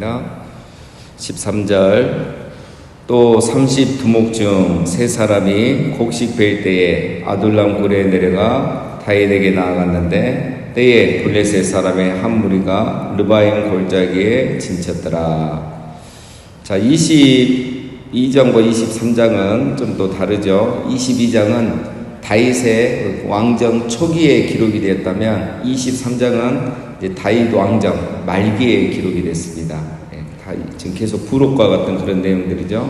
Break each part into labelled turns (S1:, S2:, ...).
S1: 이야기입니다. 13절 또 30두목 중 세 사람이 곡식 벨 때에 아둘람 굴에 내려가 다윗에게 나아갔는데 때에 블레셋 사람의 한 무리가 르바임 골짜기에 진쳤더라. 자, 22장과 23장은 좀 또 다르죠. 22장은 다윗의 왕정 초기에 기록이 되었다면 23장은 이제 다윗 왕정 말기에 기록이 됐습니다. 지금 계속 부록과 같은 그런 내용들이죠.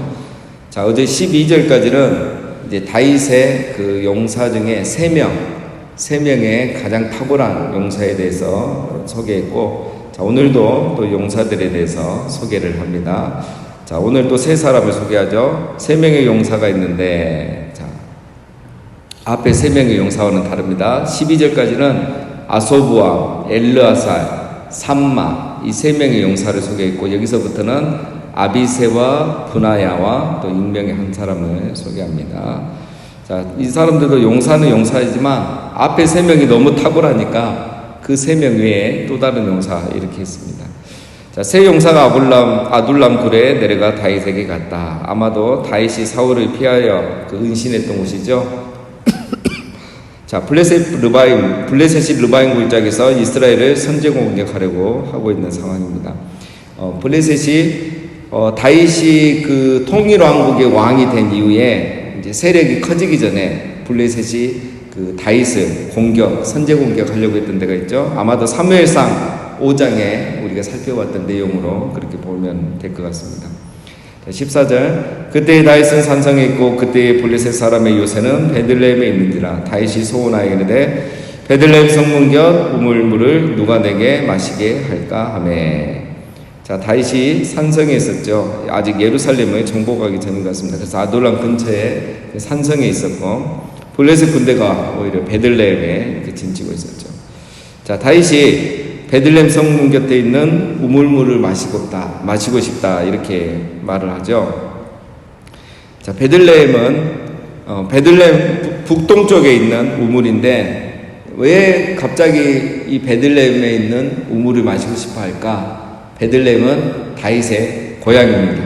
S1: 자, 어제 12절까지는 이제 다윗의 그 용사 중에 3명의 가장 탁월한 용사에 대해서 소개했고, 자, 오늘도 또 용사들에 대해서 소개를 합니다. 자, 오늘 또 세 사람을 소개하죠. 3명의 용사가 있는데, 자, 앞에 3명의 용사와는 다릅니다. 12절까지는 아소부와 엘르아살, 삼마 이 3명의 용사를 소개했고, 여기서부터는 아비새와 분하야와 또 익명의 한 사람을 소개합니다. 자, 이 사람들도 용사는 용사이지만 앞에 3명이 너무 탁월하니까 그 3명 외에 또 다른 용사 이렇게 했습니다. 자, 세 용사가 아둘람 굴에 내려가 다윗에게 갔다. 아마도 다윗이 사울을 피하여 그 은신했던 곳이죠. 자, 블레셋이 르바임 골짜기에서 이스라엘을 선제 공격하려고 하고 있는 상황입니다. 블레셋이 다윗이 그 통일 왕국의 왕이 된 이후에 이제 세력이 커지기 전에 블레셋이 그 다윗을 선제 공격하려고 했던 데가 있죠. 아마도 사무엘상 5장에 우리가 살펴봤던 내용으로 그렇게 보면 될 것 같습니다. 14절 그때의 다윗은 산성에 있고 그때의 블레셋 사람의 요새는 베들레헴에 있는지라. 다윗이 소원하여 이르되 베들레헴 성문 곁 우물물을 누가 내게 마시게 할까 하매. 자, 다윗이 산성에 있었죠. 아직 예루살렘을 정복하기 전인 것 같습니다. 그래서 아둘람 근처에 산성에 있었고 블레셋 군대가 오히려 베들레헴에 이렇게 진치고 있었죠. 자, 다윗이 베들레헴 성문 곁에 있는 우물물을 마시고 싶다 이렇게 말을 하죠. 자, 베들레헴은 베들레헴 북동쪽에 있는 우물인데 왜 갑자기 이 베들레헴에 있는 우물을 마시고 싶어 할까? 베들레헴은 다윗의 고향입니다.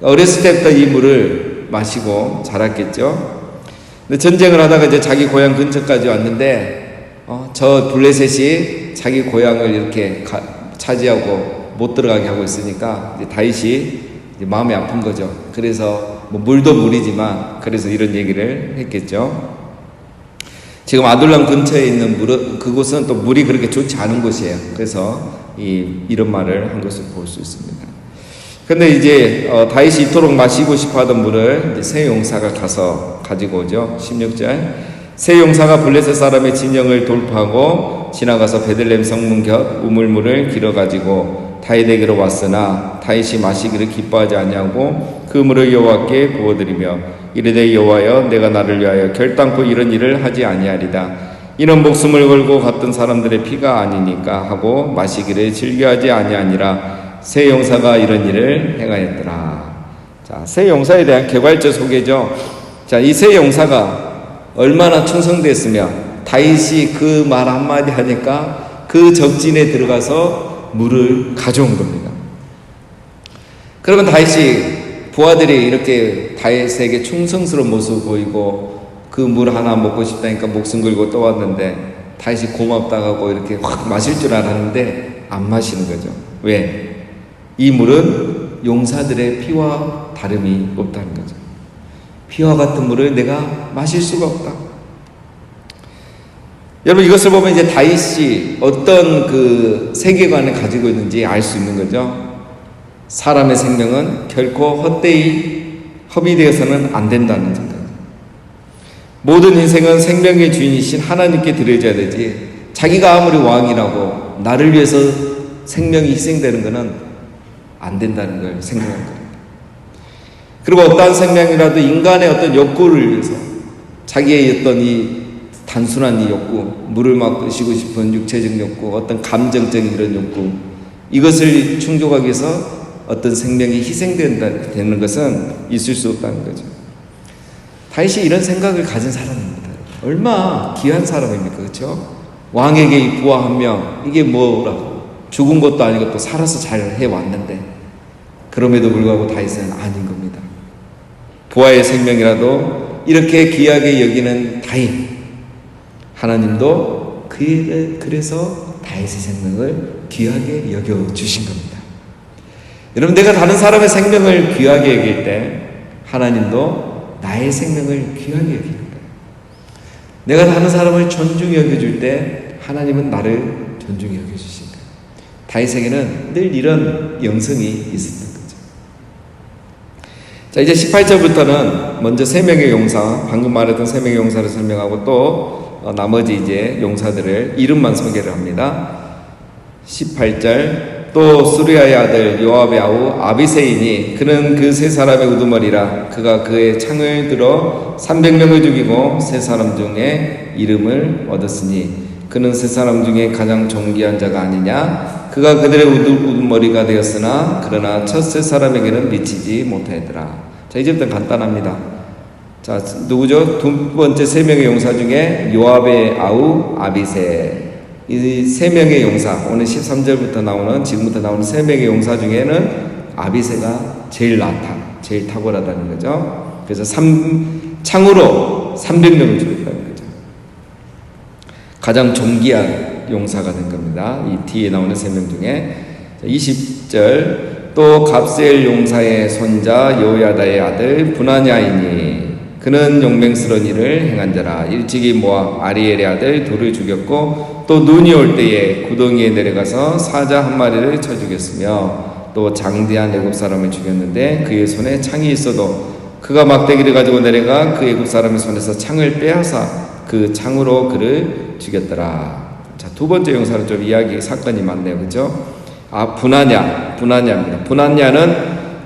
S1: 어렸을 때부터 이 물을 마시고 자랐겠죠. 근데 전쟁을 하다가 이제 자기 고향 근처까지 왔는데 저 블레셋이 자기 고향을 이렇게 차지하고 못 들어가게 하고 있으니까 이제 다윗이 이제 마음이 아픈 거죠. 그래서 뭐 물도 물이지만 그래서 이런 얘기를 했겠죠. 지금 아둘람 근처에 있는 그곳은 또 물이 그렇게 좋지 않은 곳이에요. 그래서 이런 말을 한 것을 볼 수 있습니다. 근데 이제 다윗이 이토록 마시고 싶어하던 물을 이제 세 용사가 가서 가지고 오죠. 16절 세 용사가 블레셋 사람의 진영을 돌파하고 지나가서 베들레헴 성문 곁 우물물을 길어가지고 다윗에게로 왔으나 다윗이 마시기를 기뻐하지 아니하고 그 물을 여호와께 부어드리며 이르되 여호와여 내가 나를 위하여 결단코 이런 일을 하지 아니하리다. 이는 목숨을 걸고 갔던 사람들의 피가 아니니까 하고 마시기를 즐겨하지 아니하니라. 세 용사가 이런 일을 행하였더라. 자, 세 용사에 대한 개괄적 소개죠. 자, 이 세 용사가 얼마나 충성됐으면 다윗이 그 말 한마디 하니까 그 적진에 들어가서 물을 가져온 겁니다. 그러면 다윗이 부하들이 이렇게 다윗에게 충성스러운 모습을 보이고 그 물 하나 먹고 싶다니까 목숨 걸고 또 왔는데 다윗이 고맙다고 하고 이렇게 확 마실 줄 알았는데 안 마시는 거죠. 왜? 이 물은 용사들의 피와 다름이 없다는 거죠. 피와 같은 물을 내가 마실 수가 없다. 여러분, 이것을 보면 이제 다윗이 어떤 그 세계관을 가지고 있는지 알 수 있는 거죠. 사람의 생명은 결코 헛되이 허비되어서는 안 된다는 생각. 모든 인생은 생명의 주인이신 하나님께 드려져야 되지, 자기가 아무리 왕이라고 나를 위해서 생명이 희생되는 것은 안 된다는 걸 생각할 거예요. 그리고 어떠한 생명이라도 인간의 어떤 욕구를 위해서 자기의 어떤 이 단순한 이 욕구, 물을 마시고 싶은 육체적 욕구, 어떤 감정적인 이런 욕구, 이것을 충족하기 위해서 어떤 생명이 희생되는 것은 있을 수 없다는 거죠. 다윗이 이런 생각을 가진 사람입니다. 얼마나 귀한 사람입니까? 그렇죠? 왕에게 이 부하 한 명, 이게 뭐라고? 죽은 것도 아니고 또 살아서 잘 해왔는데 그럼에도 불구하고 다윗은 아닌 겁니다. 부하의 생명이라도 이렇게 귀하게 여기는 다윗, 하나님도 그래서 다윗의 생명을 귀하게 여겨주신 겁니다. 여러분, 내가 다른 사람의 생명을 귀하게 여길 때 하나님도 나의 생명을 귀하게 여기는 거예요. 내가 다른 사람을 존중히 여겨줄 때 하나님은 나를 존중히 여겨주신 거예요. 다윗에게는 늘 이런 영성이 있었던 거죠. 자, 이제 18절부터는 먼저 세 명의 용사, 방금 말했던 세 명의 용사를 설명하고 또 나머지 이제 용사들을 이름만 소개를 합니다. 18절, 또 수리아의 아들 요압의 아우 아비새이니 그는 그 세 사람의 우두머리라. 그가 그의 창을 들어 300명을 죽이고 세 사람 중에 이름을 얻었으니 그는 세 사람 중에 가장 존귀한 자가 아니냐. 그가 그들의 우두머리가 되었으나 그러나 첫 세 사람에게는 미치지 못하였더라. 자, 이제부터 간단합니다. 자, 누구죠? 두 번째 세 명의 용사 중에 요압의 아우 아비새. 이 세 명의 용사, 오늘 13절부터 나오는, 지금부터 나오는 세 명의 용사 중에는 아비새가 제일 제일 탁월하다는 거죠. 그래서 창으로 300명을 죽였다는 거죠. 가장 존귀한 용사가 된 겁니다. 이 뒤에 나오는 세 명 중에. 20절, 또 갑세엘 용사의 손자 여호야다의 아들 브나냐이니 그는 용맹스러운 일을 행한 자라. 일찍이 모아 아리엘의 아들 돌을 죽였고 또 눈이 올 때에 구덩이에 내려가서 사자 한 마리를 쳐 죽였으며 또 장대한 애굽 사람을 죽였는데 그의 손에 창이 있어도 그가 막대기를 가지고 내려가 그 애굽 사람의 손에서 창을 빼앗아 그 창으로 그를 죽였더라. 자, 두 번째 용사는 좀 이야기 사건이 많네요, 그렇죠? 브나냐입니다. 브나냐는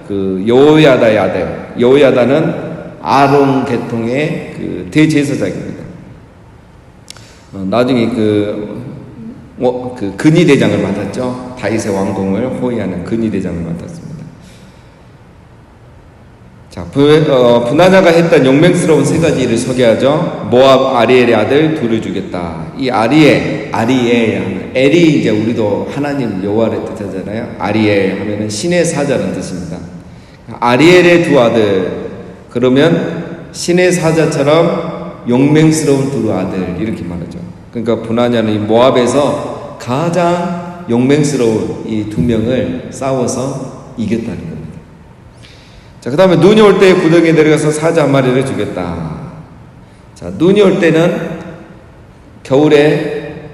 S1: 그 여호야다의 아들. 여호야다는 아론 계통의 그 대제사장입니다. 나중에 그 근위 대장을 맡았죠. 다윗의 왕궁을 호위하는 근위 대장을 맡았습니다. 자, 브나냐가 했던 용맹스러운 세 가지 일을 소개하죠. 모압 아리엘의 아들 둘을 죽였다. 이 아리엘, 엘이 이제 우리도 하나님 여호와를 뜻하잖아요. 아리엘 하면은 신의 사자라는 뜻입니다. 아리엘의 두 아들, 그러면 신의 사자처럼 용맹스러운 두 아들, 이렇게 말하죠. 그러니까 브나냐는 이 모압에서 가장 용맹스러운 이 두 명을 싸워서 이겼다는 겁니다. 자, 그 다음에 눈이 올 때 구덩이에 내려가서 사자 한 마리를 죽였다. 자, 눈이 올 때는 겨울에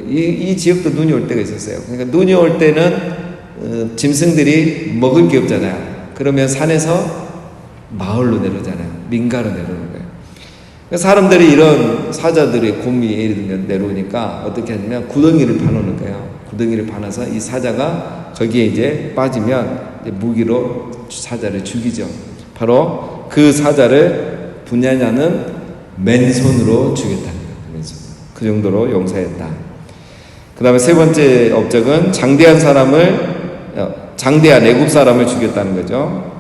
S1: 이 지역도 눈이 올 때가 있었어요. 그러니까 눈이 올 때는 짐승들이 먹을 게 없잖아요. 그러면 산에서 마을로 내려오잖아요. 민가로 내려오는 거예요. 사람들이 이런 사자들의 곰이 예를 들면 내려오니까 어떻게 하냐면 구덩이를 파놓는 거예요. 구덩이를 파놔서 이 사자가 거기에 이제 빠지면 이제 무기로 사자를 죽이죠. 바로 그 사자를 브냐냐는 맨손으로 죽였다는 거예요. 맨손으로. 그 정도로 용사였다. 그 다음에 세 번째 업적은 장대한 애굽 사람을 죽였다는 거죠.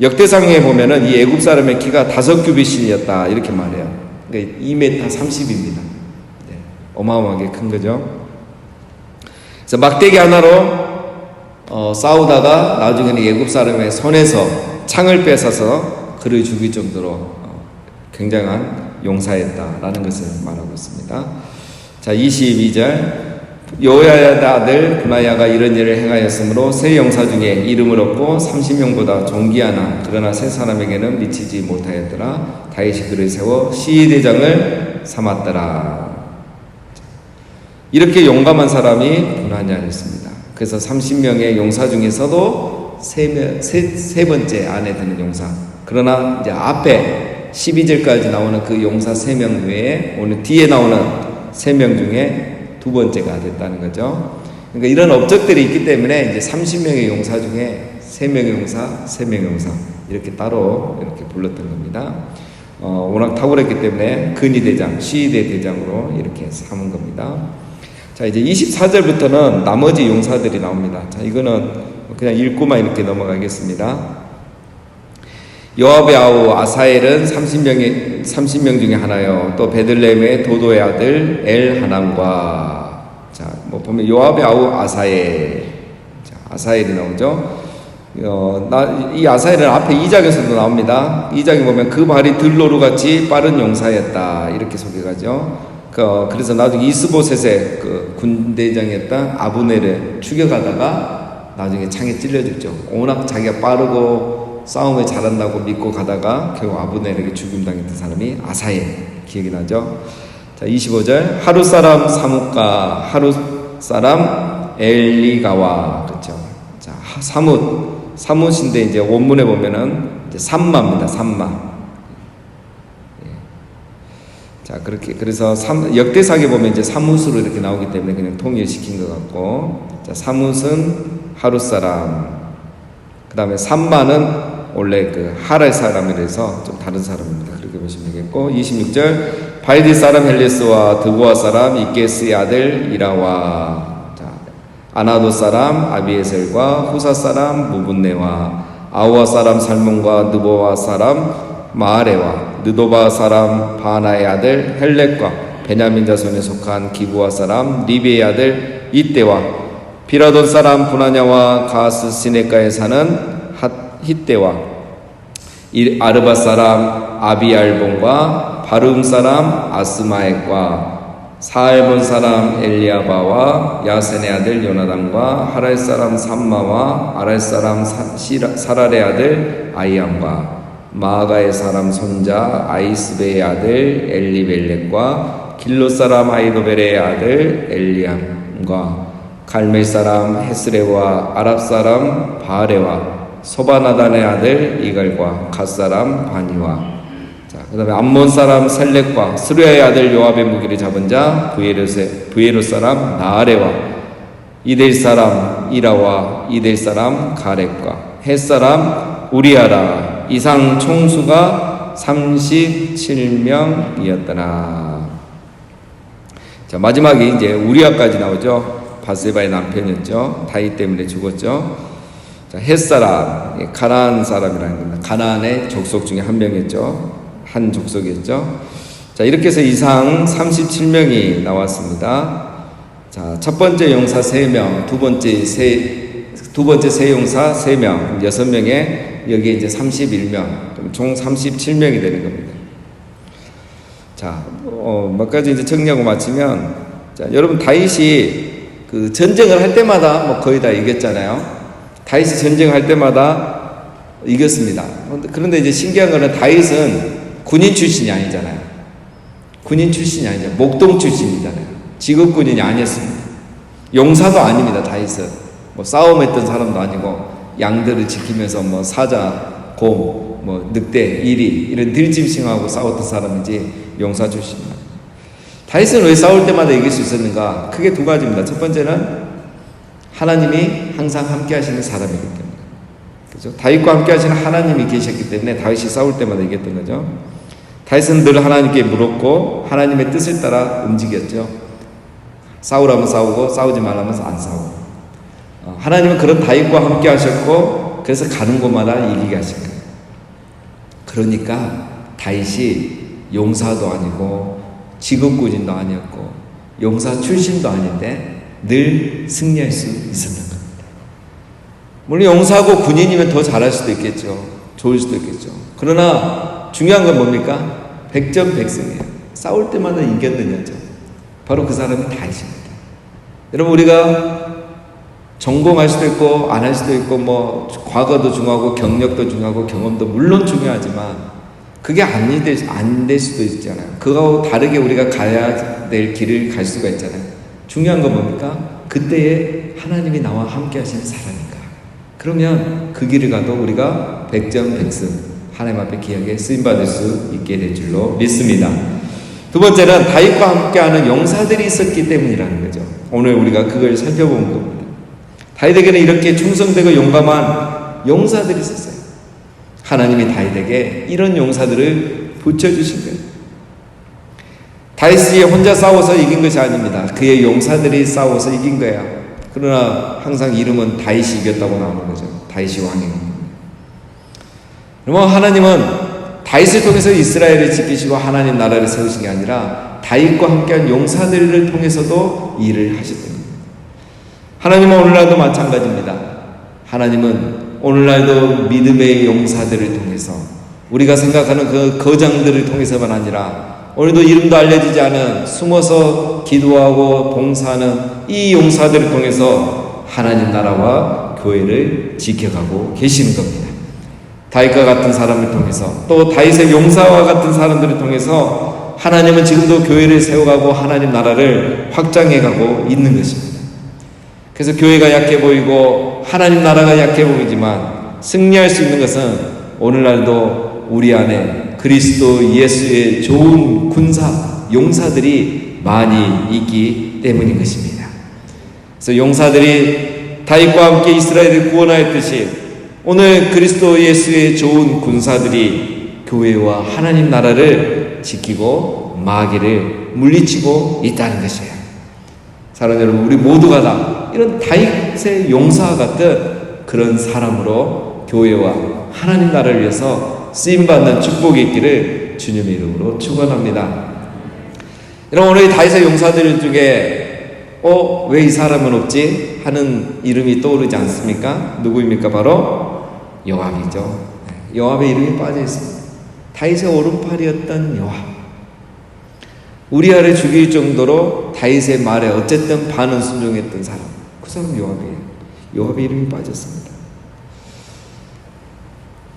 S1: 역대상에 보면은 이 애굽 사람의 키가 5규빗이었다 이렇게 말해요. 그러니까 2m 30입니다. 네, 어마어마하게 큰 거죠. 그래서 막대기 하나로 싸우다가 나중에는 애굽 사람의 손에서 창을 뺏어서 그를 죽일 정도로 굉장한 용사였다라는 것을 말하고 있습니다. 자, 22절, 여호야다 아들 브나야가 이런 일을 행하였으므로 세 용사 중에 이름을 얻고 30명보다 존귀하나 그러나 세 사람에게는 미치지 못하였더라. 다윗이 그를 세워 시위대장을 삼았더라. 이렇게 용감한 사람이 브나냐였습니다. 그래서 30명의 용사 중에서도 세 번째 안에 드는 용사. 그러나 이제 앞에 12절까지 나오는 그 용사 3명 외에 오늘 뒤에 나오는 3명 중에 두 번째가 됐다는 거죠. 그러니까 이런 업적들이 있기 때문에 이제 30명의 용사 중에 3명의 용사, 3명의 용사 이렇게 따로 이렇게 불렀던 겁니다. 워낙 탁월했기 때문에 근위대장, 시위대 대장으로 이렇게 삼은 겁니다. 자, 이제 24절부터는 나머지 용사들이 나옵니다. 자, 이거는 그냥 읽고만 이렇게 넘어가겠습니다. 요압의 아우 아사엘은 30명 중에 하나요. 또 베들레헴의 도도의 아들 엘하난과, 자, 뭐 보면 요압의 아우 아사엘. 자, 아사엘이 나오죠. 이 아사엘은 앞에 2장에서도 나옵니다. 2장에 보면 그 발이 들노루같이 빠른 용사였다. 이렇게 소개가죠. 그래서 나중에 이스보셋의 그 군대장이었던 아브넬을 추격하다가 나중에 창에 찔려 죽죠. 워낙 자기가 빠르고 싸움을 잘한다고 믿고 가다가 결국 아브넬에게 죽임당했던 사람이 아사엘. 기억이 나죠. 자, 25절. 하루 사람 사뭇과 하루 사람 엘리가와. 그렇죠. 자, 사뭇인데 이제 원문에 보면은 이제 삼마입니다. 삼마. 예. 자, 그렇게 그래서 역대사에 보면 이제 사뭇으로 이렇게 나오기 때문에 그냥 통일시킨 것 같고, 자, 사뭇은 하루 사람. 그다음에 삼마는 원래 그 하랄 사람이라서 좀 다른 사람입니다. 그렇게 보시면 되겠고, 26절. 바이디 사람 헬레스와 드보아 사람 이게스의 아들 이라와. 아나도 사람 아비에셀과 후사 사람 무분네와 아우아 사람 살몬과 느보아 사람 마아레와 느도바 사람 바나의 아들 헬렉과 베냐민 자손에 속한 기부아 사람 리베의 아들 이때와 비라돈 사람 부나냐와 가스 시네가에 사는 히때와 아르바 사람 아비알본과 바름 사람 아스마액과 사알본 사람 엘리아바와 야센의 아들 요나단과 하랄 사람 삼마와 아랄 사람 사랄의 아들 아이암과 마아가의 사람 손자 아이스베의 아들 엘리벨렉과 길로 사람 아이도벨의 아들 엘리암과 갈멜 사람 헤스레와 아랍 사람 바아레와 소바나단의 아들 이갈과 갓 사람 바니와. 그 다음에 암몬 사람 셀렉과 스루야의 아들 요압의 무기를 잡은 자 부에로 사람 나아레와 이델 사람 이라와 이델 사람 가렙과 헷 사람 우리아라. 이상 총수가 37명이었더라. 자, 마지막에 이제 우리아까지 나오죠. 바세바의 남편이었죠. 다윗 때문에 죽었죠. 자, 헷 사람, 가나안 사람이라는 겁니다. 가나안의 족속 중에 한 명이었죠. 한 족속이었죠. 자, 이렇게 해서 이상 37명이 나왔습니다. 자, 첫 번째 용사 3명, 두 번째 세 용사 3명, 6명에 여기에 이제 31명, 총 37명이 되는 겁니다. 자, 몇 가지 이제 정리하고 마치면, 자, 여러분 다윗이 그 전쟁을 할 때마다 뭐 거의 다 이겼잖아요. 다윗이 전쟁할 때마다 이겼습니다. 그런데 이제 신기한 거는 다윗은 군인 출신이 아니잖아요. 군인 출신이 아니죠. 목동 출신이잖아요. 직업 군인이 아니었습니다. 용사도 아닙니다. 다윗은 뭐 싸움했던 사람도 아니고 양들을 지키면서 뭐 사자, 곰, 뭐 늑대, 이리 이런 들짐승하고 싸웠던 사람이지 용사 출신입니다. 다윗은 왜 싸울 때마다 이길 수 있었는가? 크게 두 가지입니다. 첫 번째는 하나님이 항상 함께 하시는 사람이기 때문에. 그죠? 다윗과 함께 하시는 하나님이 계셨기 때문에 다윗이 싸울 때마다 이겼던 거죠. 다윗은 늘 하나님께 물었고 하나님의 뜻을 따라 움직였죠. 싸우라면 싸우고 싸우지 말라면 안 싸우고. 하나님은 그런 다윗과 함께 하셨고 그래서 가는 곳마다 이기게 하신 거예요. 그러니까 다윗이 용사도 아니고 직업군인도 아니었고 용사 출신도 아닌데 늘 승리할 수 있었던 겁니다. 물론 용사고 군인이면 더 잘할 수도 있겠죠. 좋을 수도 있겠죠. 그러나 중요한 건 뭡니까? 백전백승이에요. 싸울 때마다 이겼는 여자. 바로 그 사람이 다윗입니다. 여러분, 우리가 전공할 수도 있고 안 할 수도 있고 뭐 과거도 중요하고 경력도 중요하고 경험도 물론 중요하지만 그게 안 될 수도 있잖아요. 그거하고 다르게 우리가 가야 될 길을 갈 수가 있잖아요. 중요한 건 뭡니까? 그때에 하나님이 나와 함께 하시는 사람인가. 그러면 그 길을 가도 우리가 백전백승 하나님 앞에 귀하게 쓰임받을 수 있게 될 줄로 믿습니다. 두 번째는 다윗과 함께하는 용사들이 있었기 때문이라는 거죠. 오늘 우리가 그걸 살펴본 겁니다. 다윗에게는 이렇게 충성되고 용감한 용사들이 있었어요. 하나님이 다윗에게 이런 용사들을 붙여주신 거예요. 다윗이 혼자 싸워서 이긴 것이 아닙니다. 그의 용사들이 싸워서 이긴 거야. 그러나 항상 이름은 다윗이 이겼다고 나오는 거죠. 다윗이 왕인 겁니다. 그러면 하나님은 다윗을 통해서 이스라엘을 지키시고 하나님 나라를 세우신 게 아니라 다윗과 함께한 용사들을 통해서도 일을 하셨던 겁니다. 하나님은 오늘날도 마찬가지입니다. 하나님은 오늘날도 믿음의 용사들을 통해서 우리가 생각하는 그 거장들을 통해서만 아니라 오늘도 이름도 알려지지 않은 숨어서 기도하고 봉사하는 이 용사들을 통해서 하나님 나라와 교회를 지켜가고 계시는 겁니다. 다윗과 같은 사람을 통해서 또 다윗의 용사와 같은 사람들을 통해서 하나님은 지금도 교회를 세워가고 하나님 나라를 확장해가고 있는 것입니다. 그래서 교회가 약해 보이고 하나님 나라가 약해 보이지만 승리할 수 있는 것은 오늘날도 우리 안에 그리스도 예수의 좋은 군사, 용사들이 많이 있기 때문인 것입니다. 그래서 용사들이 다윗과 함께 이스라엘을 구원하였듯이 오늘 그리스도 예수의 좋은 군사들이 교회와 하나님 나라를 지키고 마귀를 물리치고 있다는 것이에요. 사랑하는 여러분, 우리 모두가 다 이런 다윗의 용사와 같은 그런 사람으로 교회와 하나님 나라를 위해서 쓰임받는 축복이 있기를 주님의 이름으로 축원합니다. 여러분, 오늘 다윗의 용사들 중에 왜 이 사람은 없지? 하는 이름이 떠오르지 않습니까? 누구입니까? 바로 요압이죠. 요압의 이름이 빠져 있습니다. 다윗의 오른팔이었던 요압. 우리아를 죽일 정도로 다윗의 말에 어쨌든 반은 순종했던 사람, 그 사람 요압이에요. 요압의 이름이 빠졌습니다.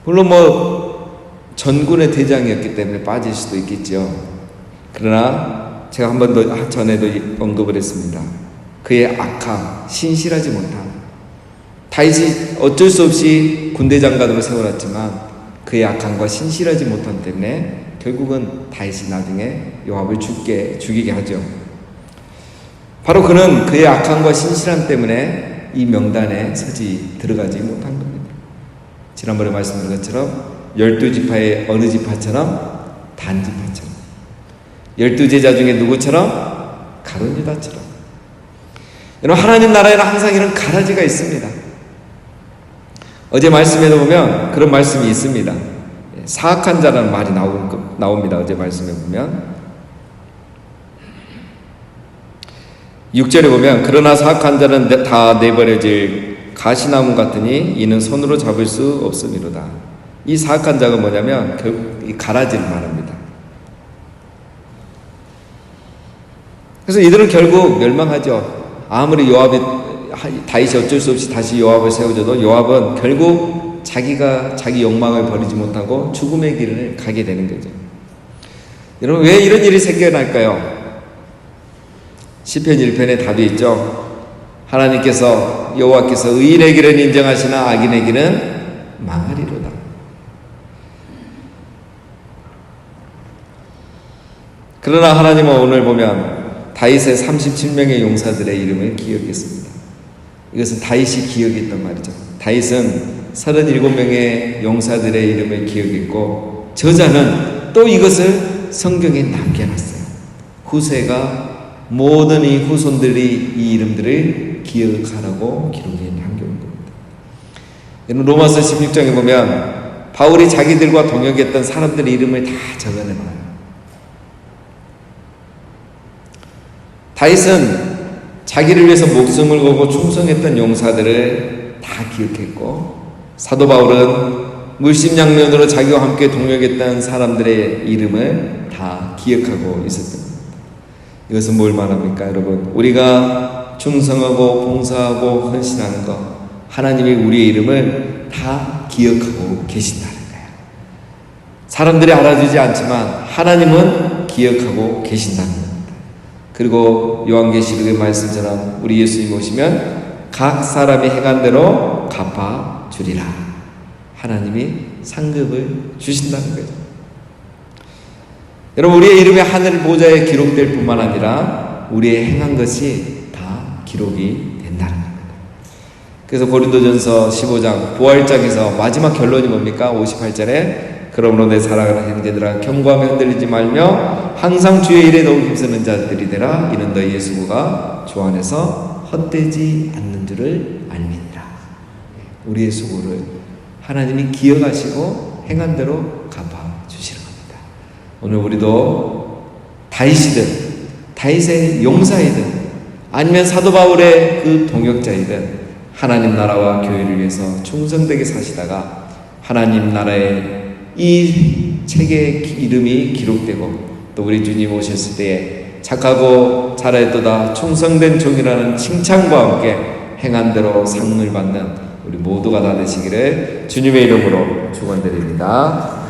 S1: 물론 전군의 대장이었기 때문에 빠질 수도 있겠죠. 그러나 제가 한 번 더 전에도 언급을 했습니다. 그의 악함, 신실하지 못함. 다윗이 어쩔 수 없이 군대 장관으로 세워놨지만 그의 악함과 신실하지 못함 때문에 결국은 다윗이 나중에 요압을 죽이게 하죠. 바로 그는 그의 악함과 신실함 때문에 이 명단에 들어가지 못한 겁니다. 지난번에 말씀드린 것처럼 12지파의 어느 지파처럼 단지파처럼 12제자 중에 누구처럼? 가룟 유다처럼. 여러분, 하나님 나라에는 항상 이런 가라지가 있습니다. 어제 말씀에도 보면 그런 말씀이 있습니다. 사악한 자라는 말이 나옵니다. 어제 말씀에 보면 6절에 보면 그러나 사악한 자는 다 내버려질 가시나무 같으니 이는 손으로 잡을 수 없음이로다. 이 사악한 자가 뭐냐면 결국 이 가라지를 말합니다. 그래서 이들은 결국 멸망하죠. 아무리 다윗이 어쩔 수 없이 다시 요압을 세워줘도 요압은 결국 자기 욕망을 버리지 못하고 죽음의 길을 가게 되는 거죠. 여러분, 왜 이런 일이 생겨날까요? 시편 1편에 답이 있죠. 하나님께서 여호와께서 의인의 길은 인정하시나 악인의 길은 망하리로다. 그러나 하나님은 오늘 보면 다윗의 37명의 용사들의 이름을 기억했습니다. 이것은 다윗이 기억했단 말이죠. 다윗은 37명의 용사들의 이름을 기억했고 저자는 또 이것을 성경에 남겨놨어요. 후세가 모든 이 후손들이 이 이름들을 기억하라고 기록해 남겨놓은 겁니다. 로마서 16장에 보면 바울이 자기들과 동역했던 사람들의 이름을 다 적어내놔요. 다윗은 자기를 위해서 목숨을 걸고 충성했던 용사들을 다 기억했고 사도 바울은 물심양면으로 자기와 함께 동역했던 사람들의 이름을 다 기억하고 있었던 겁니다. 이것은 뭘 말합니까, 여러분? 우리가 충성하고 봉사하고 헌신하는 것, 하나님이 우리의 이름을 다 기억하고 계신다는 거예요. 사람들이 알아주지 않지만 하나님은 기억하고 계신다는 겁니다. 그리고 요한계시록의 말씀처럼 우리 예수님 오시면 각 사람이 행한 대로 갚아주리라. 하나님이 상급을 주신다는 거죠. 여러분, 우리의 이름이 하늘 보좌에 기록될 뿐만 아니라 우리의 행한 것이 다 기록이 된다는 겁니다. 그래서 고린도전서 15장 부활장에서 마지막 결론이 뭡니까? 58절에 그러므로 내 사랑하는 형제들아 경고하며 흔들리지 말며 항상 주의 일에 더욱 힘쓰는 자들이 되라. 이는 너희의 수고가 주 안에서 헛되지 않는 줄을 알미니라. 우리의 수고를 하나님이 기억하시고 행한 대로 갚아주시는 겁니다. 오늘 우리도 다윗이든 다윗의 용사이든 아니면 사도 바울의 그 동역자이든 하나님 나라와 교회를 위해서 충성되게 사시다가 하나님 나라의 이 책에 이름이 기록되고 또 우리 주님 오셨을 때에 착하고 잘하였도다 충성된 종이라는 칭찬과 함께 행한 대로 상을 받는 우리 모두가 다 되시기를 주님의 이름으로 축원드립니다.